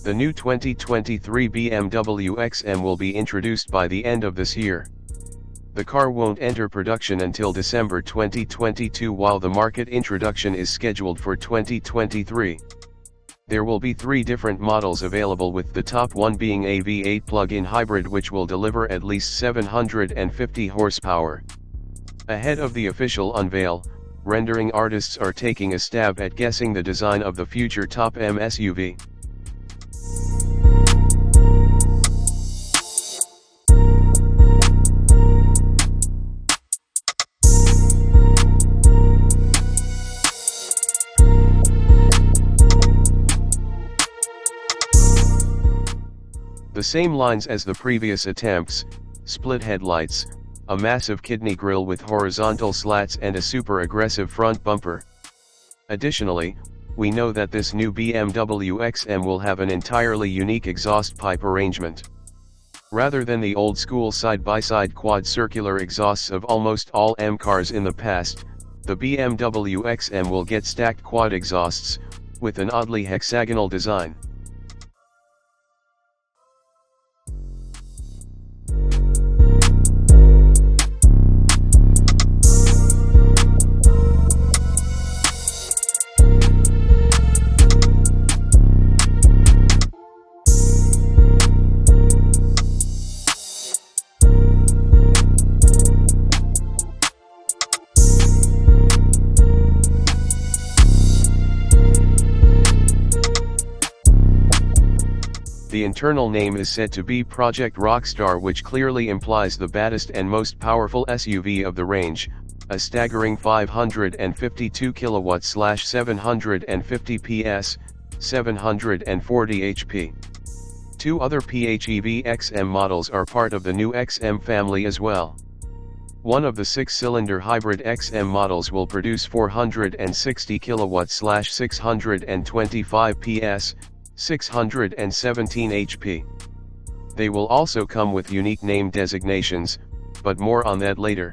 The new 2023 BMW XM will be introduced by the end of this year. The car won't enter production until December 2022, while the market introduction is scheduled for 2023. There will be 3 different models available, with the top one being a V8 plug-in hybrid which will deliver at least 750 horsepower. Ahead of the official unveil, rendering artists are taking a stab at guessing the design of the future top-end SUV. The same lines as the previous attempts: split headlights, a massive kidney grille with horizontal slats and a super aggressive front bumper. Additionally, we know that this new BMW XM will have an entirely unique exhaust pipe arrangement. Rather than the old-school side-by-side quad circular exhausts of almost all M cars in the past, the BMW XM will get stacked quad exhausts, with an oddly hexagonal design. The internal name is said to be Project Rockstar, which clearly implies the baddest and most powerful SUV of the range, a staggering 552 kW/750 PS, 740 HP. 2 other PHEV XM models are part of the new XM family as well. One of the 6-cylinder hybrid XM models will produce 460 kW/625 PS, 617 HP. They will also come with unique name designations, but more on that later.